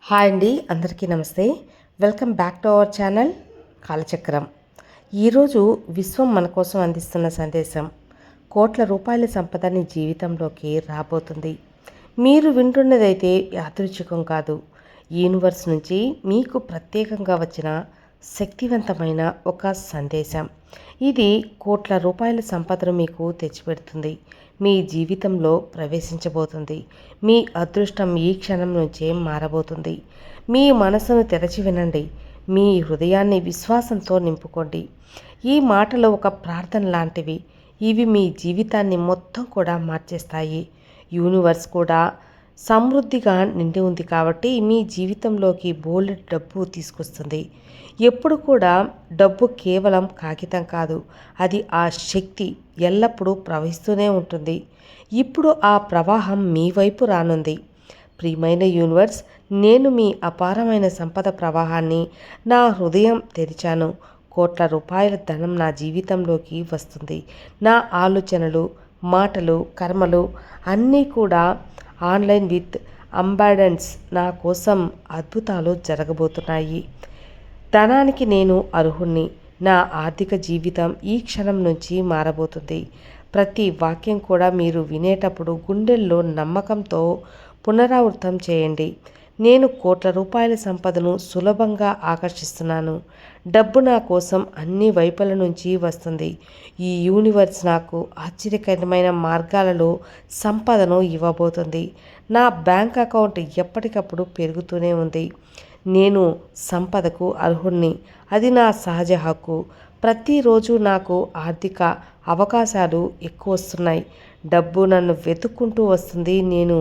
Hi అండి, అందరికీ నమస్తే. Welcome back to our channel Kalachakram. ఈరోజు విశ్వం మన కోసం అందిస్తున్న సందేశం, కోట్ల రూపాయల సంపదని జీవితంలోకి రాబోతుంది. మీరు వింటున్నదైతే యాదృచ్ఛికం కాదు, యూనివర్స్ నుంచి మీకు ప్రత్యేకంగా వచ్చిన శక్తివంతమైన ఒక సందేశం. ఇది కోట్ల రూపాయల సంపదను మీకు తెచ్చిపెడుతుంది. మీ జీవితంలో ప్రవేశించబోతుంది. మీ అదృష్టం ఈ క్షణం నుంచే మారబోతుంది. మీ మనసును తెరచి వినండి. మీ హృదయాన్ని విశ్వాసంతో నింపుకోండి. ఈ మాటలు ఒక ప్రార్థన లాంటివి. ఇవి మీ జీవితాన్ని మొత్తం కూడా మార్చేస్తాయి. యూనివర్స్ కూడా సమృద్ధిగా నిండి ఉంది కాబట్టి మీ జీవితంలోకి బోలెడు డబ్బు తీసుకొస్తుంది. ఎప్పుడు కూడా డబ్బు కేవలం కాగితం కాదు, అది ఆ శక్తి ఎల్లప్పుడూ ప్రవహిస్తూనే ఉంటుంది. ఇప్పుడు ఆ ప్రవాహం మీ వైపు రానుంది. ప్రియమైన యూనివర్స్, నేను మీ అపారమైన సంపద ప్రవాహాన్ని నా హృదయం తెరిచాను. కోట్ల రూపాయల ధనం నా జీవితంలోకి వస్తుంది. నా ఆలోచనలు, మాటలు, కర్మలు అన్నీ కూడా ఆన్లైన్ విత్ అంబాడెన్స్. నా కోసం అద్భుతాలు జరగబోతున్నాయి. ధనానికి నేను అర్హుణ్ణి. నా ఆర్థిక జీవితం ఈ క్షణం నుంచి మారబోతుంది. ప్రతి వాక్యం కూడా మీరు వినేటప్పుడు గుండెల్లో నమ్మకంతో పునరావృతం చేయండి. నేను కోట్ల రూపాయల సంపదను సులభంగా ఆకర్షిస్తున్నాను. డబ్బు నా కోసం అన్ని వైపుల నుంచి వస్తుంది. ఈ యూనివర్స్ నాకు ఆశ్చర్యకరమైన మార్గాలలో సంపదను ఇవ్వబోతుంది. నా బ్యాంక్ అకౌంట్ ఎప్పటికప్పుడు పెరుగుతూనే ఉంది. నేను సంపదకు అర్హుణ్ణి, అది నా సహజ హక్కు. ప్రతిరోజు నాకు ఆర్థిక అవకాశాలు ఎక్కువ వస్తున్నాయి. డబ్బు నన్ను వెతుక్కుంటూ వస్తుంది. నేను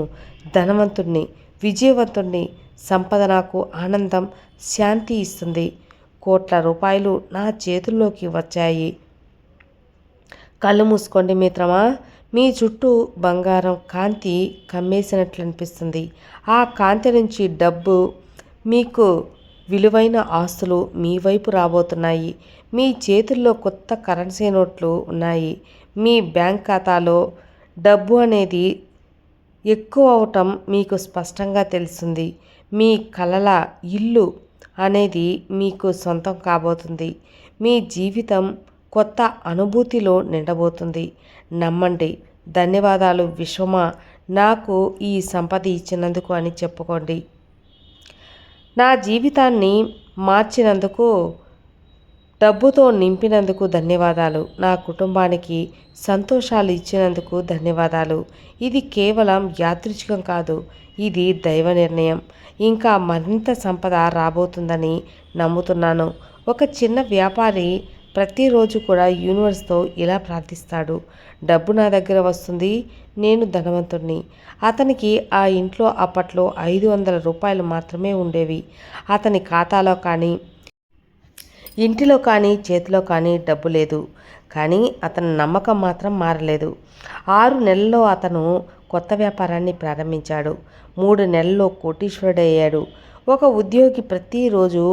ధనవంతుణ్ణి, విజయవంతుణ్ణి. సంపద నాకు ఆనందం, శాంతి ఇస్తుంది. కోట్ల రూపాయలు నా చేతుల్లోకి వచ్చాయి. కళ్ళు మూసుకోండి మిత్రమా. మీ చుట్టూ బంగారం కాంతి కమ్మేసినట్లు అనిపిస్తుంది. ఆ కాంతి నుంచి డబ్బు, మీకు విలువైన ఆస్తులు మీ వైపు రాబోతున్నాయి. మీ చేతుల్లో కొత్త కరెన్సీ నోట్లు ఉన్నాయి. మీ బ్యాంక్ ఖాతాలో డబ్బు అనేది ఎక్కువ అవటం మీకు స్పష్టంగా తెలుస్తుంది. మీ కలల ఇల్లు అనేది మీకు సొంతం కాబోతుంది. మీ జీవితం కొత్త అనుభూతిలో నిండబోతుంది. నమ్మండి. ధన్యవాదాలు విశ్వమా, నాకు ఈ సంపద ఇచ్చినందుకు అని చెప్పుకోండి. నా జీవితాన్ని మార్చినందుకు, డబ్బుతో నింపినందుకు ధన్యవాదాలు. నా కుటుంబానికి సంతోషాలు ఇచ్చినందుకు ధన్యవాదాలు. ఇది కేవలం యాదృచ్ఛికం కాదు, ఇది దైవ నిర్ణయం. ఇంకా మరింత సంపద రాబోతుందని నమ్ముతున్నాను. ఒక చిన్న వ్యాపారి ప్రతిరోజు కూడా యూనివర్స్తో ఇలా ప్రార్థిస్తాడు, డబ్బు నా దగ్గర వస్తుంది, నేను ధనవంతుణ్ణి. అతనికి ఆ ఇంట్లో అప్పట్లో 500 రూపాయలు మాత్రమే ఉండేవి. అతని ఖాతాలో కానీ, ఇంటిలో కానీ, చేతిలో కానీ డబ్బు లేదు. కానీ అతని నమ్మకం మాత్రం మారలేదు. 6 నెలల్లో అతను కొత్త వ్యాపారాన్ని ప్రారంభించాడు. 3 నెలల్లో కోటీశ్వరుడయ్యాడు. ఒక ఉద్యోగి ప్రతిరోజు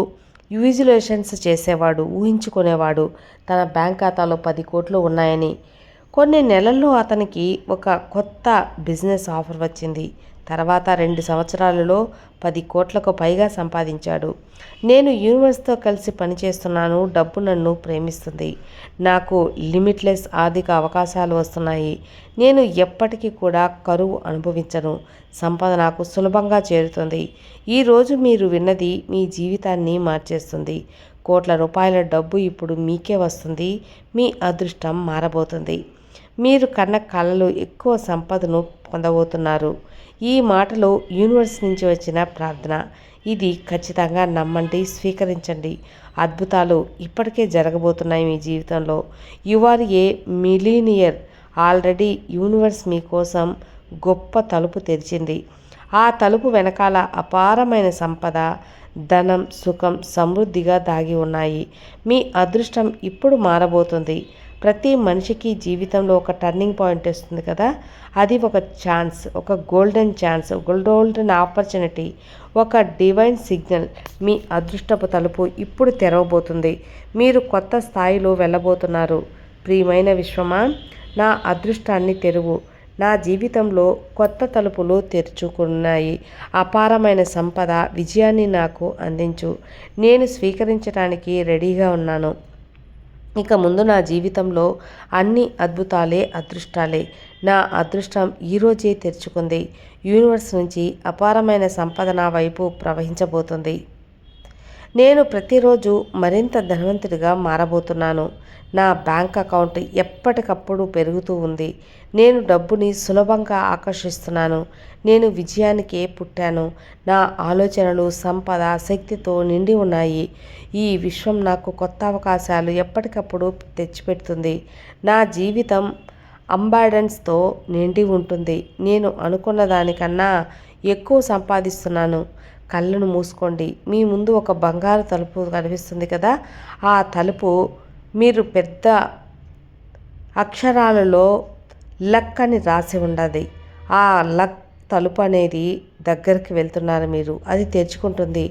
విజువలైజేషన్స్ చేసేవాడు, ఊహించుకునేవాడు తన బ్యాంక్ ఖాతాలో 10 కోట్లు ఉన్నాయని. కొన్ని నెలల్లో అతనికి ఒక కొత్త బిజినెస్ ఆఫర్ వచ్చింది. తర్వాత 2 సంవత్సరాలలో 10 కోట్లకు పైగా సంపాదించాడు. నేను యూనివర్స్తో కలిసి పనిచేస్తున్నాను. డబ్బు నన్ను ప్రేమిస్తుంది. నాకు లిమిట్లెస్ ఆర్థిక అవకాశాలు వస్తున్నాయి. నేను ఎప్పటికీ కూడా కరువు అనుభవించను. సంపద నాకు సులభంగా చేరుతుంది. ఈరోజు మీరు విన్నది మీ జీవితాన్ని మార్చేస్తుంది. కోట్ల రూపాయల డబ్బు ఇప్పుడు మీకే వస్తుంది. మీ అదృష్టం మారబోతుంది. మీరు కన్న కళలు ఎక్కువ సంపదను పొందబోతున్నారు. ఈ మాటలు యూనివర్స్ నుంచి వచ్చిన ప్రార్థన. ఇది ఖచ్చితంగా నమ్మండి, స్వీకరించండి. అద్భుతాలు ఇప్పటికే జరగబోతున్నాయి మీ జీవితంలో. You are a millionaire. Already universe మీకోసం గొప్ప తలుపు తెరిచింది. ఆ తలుపు వెనకాల అపారమైన సంపద, ధనం, సుఖం సమృద్ధిగా దాగి ఉన్నాయి. మీ అదృష్టం ఇప్పుడు మారబోతుంది. ప్రతి మనిషికి జీవితంలో ఒక టర్నింగ్ పాయింట్ వస్తుంది కదా, అది ఒక ఛాన్స్, ఒక గోల్డెన్ ఛాన్స్, గోల్డెన్ ఆపర్చునిటీ, ఒక డివైన్ సిగ్నల్. మీ అదృష్టపు తలుపు ఇప్పుడు తెరవబోతుంది. మీరు కొత్త స్థాయిలో వెళ్ళబోతున్నారు. ప్రియమైన విశ్వమా, నా అదృష్టాన్ని తెరువు. నా జీవితంలో కొత్త తలుపులు తెరుచుకున్నాయి. అపారమైన సంపద, విజయాన్ని నాకు అందించు. నేను స్వీకరించడానికి రెడీగా ఉన్నాను. ఇక ముందు నా జీవితంలో అన్ని అద్భుతాలే, అదృష్టాలే. నా అదృష్టం ఈరోజే తెరుచుకుంది. యూనివర్స్ నుంచి అపారమైన సంపద నా వైపు ప్రవహించబోతుంది. నేను ప్రతిరోజు మరింత ధనవంతుడిగా మారబోతున్నాను. నా బ్యాంక్ అకౌంట్ ఎప్పటికప్పుడు పెరుగుతూ ఉంది. నేను డబ్బుని సులభంగా ఆకర్షిస్తున్నాను. నేను విజయానికే పుట్టాను. నా ఆలోచనలు సంపద, శక్తితో నిండి ఉన్నాయి. ఈ విశ్వం నాకు కొత్త అవకాశాలు ఎప్పటికప్పుడు తెచ్చిపెడుతుంది. నా జీవితం అంబాడెన్స్తో నిండి ఉంటుంది. నేను అనుకున్న దానికన్నా ఎక్కువ సంపాదిస్తున్నాను. కళ్ళను మూసుకోండి. మీ ముందు ఒక బంగారు తలుపు కనిపిస్తుంది కదా. ఆ తలుపు మీరు పెద్ద అక్షరాలలో లక్ అని రాసి ఉన్నది. ఆ లక్ తలుపు అనేది దగ్గరికి వెళ్తున్నారు మీరు. అది తెరుచుకుంటుంది.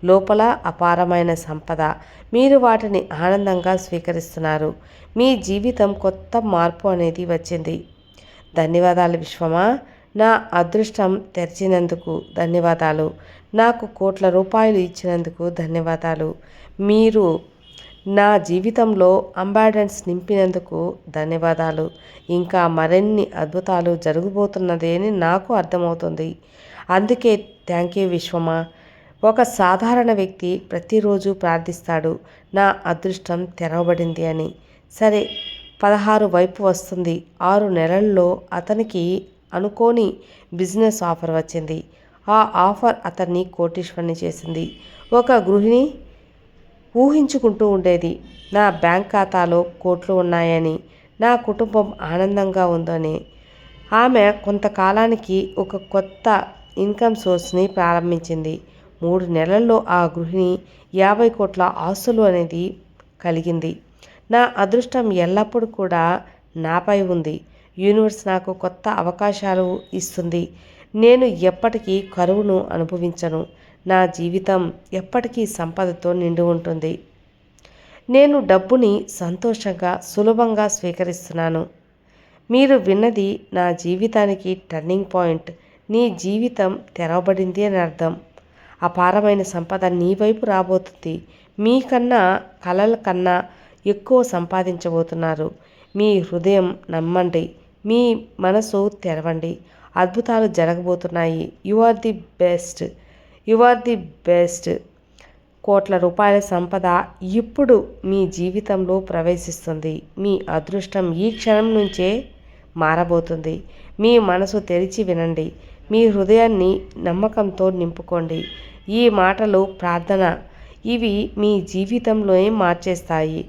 లోపల అపారమైన సంపద. మీరు వాటిని ఆనందంగా స్వీకరిస్తున్నారు. మీ జీవితం కొత్త మార్పు అనేది వచ్చింది. ధన్యవాదాలు విశ్వమా. నా అదృష్టం తెరిచినందుకు ధన్యవాదాలు. నాకు కోట్ల రూపాయలు ఇచ్చినందుకు ధన్యవాదాలు. మీరు నా జీవితంలో అంబాడెన్స్ నింపినందుకు ధన్యవాదాలు. ఇంకా మరిన్ని అద్భుతాలు జరగబోతున్నది అని నాకు అర్థమవుతుంది. అందుకే థ్యాంక్ యూ విశ్వమా. ఒక సాధారణ వ్యక్తి ప్రతిరోజు ప్రార్థిస్తాడు, నా అదృష్టం తెరవబడింది అని. సరే, 16 వైపు వస్తుంది. 6 నెలల్లో అతనికి అనుకోని బిజినెస్ ఆఫర్ వచ్చింది. ఆ ఆఫర్ అతన్ని కోటీశ్వరుని చేసింది. ఒక గృహిణి ఊహించుకుంటూ ఉండేది, నా బ్యాంక్ ఖాతాలో కోట్లు ఉన్నాయని, నా కుటుంబం ఆనందంగా ఉందని. ఆమె కొంతకాలానికి ఒక కొత్త ఇన్కమ్ సోర్స్ని ప్రారంభించింది. 3 నెలల్లో ఆ గృహిణి 50 కోట్ల ఆస్తులు అనేది కలిగింది. నా అదృష్టం ఎల్లప్పుడూ కూడా నాపై ఉంది. యూనివర్స్ నాకు కొత్త అవకాశాలు ఇస్తుంది. నేను ఎప్పటికీ కరువును అనుభవించను. నా జీవితం ఎప్పటికీ సంపదతో నిండి ఉంటుంది. నేను డబ్బుని సంతోషంగా, సులభంగా స్వీకరిస్తున్నాను. మీరు విన్నది నా జీవితానికి టర్నింగ్ పాయింట్. నీ జీవితం తెరవబడింది అని అర్థం. అపారమైన సంపద నీ వైపు రాబోతుంది. మీకన్నా కలల కన్నా ఎక్కువ సంపాదించబోతున్నారు. మీ హృదయం నమ్మండి. మీ మనసు తెరవండి. అద్భుతాలు జరగబోతున్నాయి. You are the best. You are the best. కోట్ల రూపాయల సంపద ఇప్పుడు మీ జీవితంలో ప్రవేశిస్తుంది. మీ అదృష్టం ఈ క్షణం నుంచే మారబోతుంది. మీ మనసు తెరిచి వినండి. మీ హృదయాన్ని నమ్మకంతో నింపుకోండి. ఈ మాటలు ప్రార్థన. ఇవి మీ జీవితంలోనే మార్చేస్తాయి.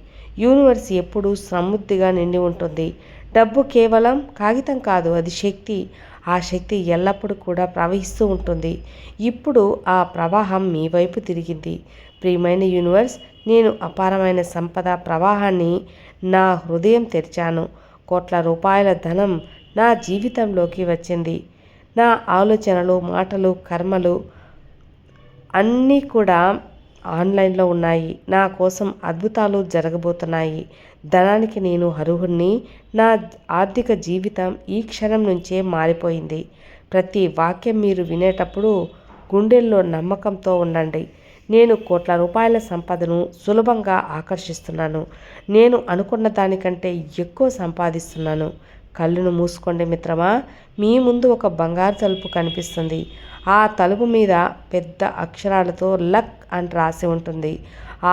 యూనివర్స్ ఎప్పుడూ సమృద్ధిగా నిండి ఉంటుంది. డబ్బు కేవలం కాగితం కాదు, అది శక్తి. ఆ శక్తి ఎల్లప్పుడూ కూడా ప్రవహిస్తూ ఉంటుంది. ఇప్పుడు ఆ ప్రవాహం మీ వైపు తిరిగింది. ప్రియమైన యూనివర్స్, నేను అపారమైన సంపద ప్రవాహాన్ని నా హృదయం తెరిచాను. కోట్ల రూపాయల ధనం నా జీవితంలోకి వచ్చింది. నా ఆలోచనలు, మాటలు, కర్మలు అన్నీ కూడా ఆన్లైన్లో ఉన్నాయి. నా కోసం అద్భుతాలు జరగబోతున్నాయి. ధనానికి నేను అర్హుణ్ణి. నా ఆర్థిక జీవితం ఈ క్షణం నుంచే మారిపోయింది. ప్రతి వాక్యం మీరు వినేటప్పుడు గుండెల్లో నమ్మకంతో ఉండండి. నేను కోట్ల రూపాయల సంపదను సులభంగా ఆకర్షిస్తున్నాను. నేను అనుకున్న దానికంటే ఎక్కువ సంపాదిస్తున్నాను. కళ్ళును మూసుకోండి మిత్రమా. మీ ముందు ఒక బంగారు తలుపు కనిపిస్తుంది. ఆ తలుపు మీద పెద్ద అక్షరాలతో లక్ అని రాసి ఉంటుంది.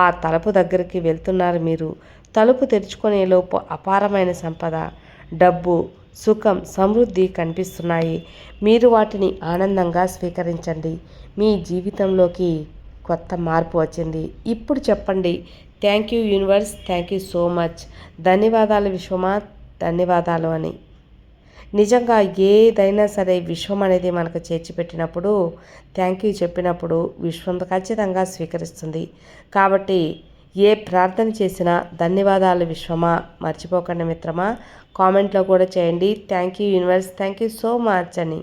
ఆ తలుపు దగ్గరికి వెళ్తున్నారు మీరు. తలుపు తెరుచుకునేలోపు అపారమైన సంపద, డబ్బు, సుఖం, సమృద్ధి కనిపిస్తున్నాయి. మీరు వాటిని ఆనందంగా స్వీకరించండి. మీ జీవితంలోకి కొత్త మార్పు వచ్చింది. ఇప్పుడు చెప్పండి, thank you universe, thank you so much. ధన్యవాదాలు విశ్వమా, ధన్యవాదాలు అని. నిజంగా ఏదైనా సరే విశ్వం అనేది మనకు చేర్చిపెట్టినప్పుడు, థ్యాంక్ యూ చెప్పినప్పుడు విశ్వం ఖచ్చితంగా స్వీకరిస్తుంది. కాబట్టి ఏ ప్రార్థన చేసినా ధన్యవాదాలు విశ్వమా మర్చిపోకండి మిత్రమా. కామెంట్లో కూడా చేయండి, thank you universe, thank you so much అని.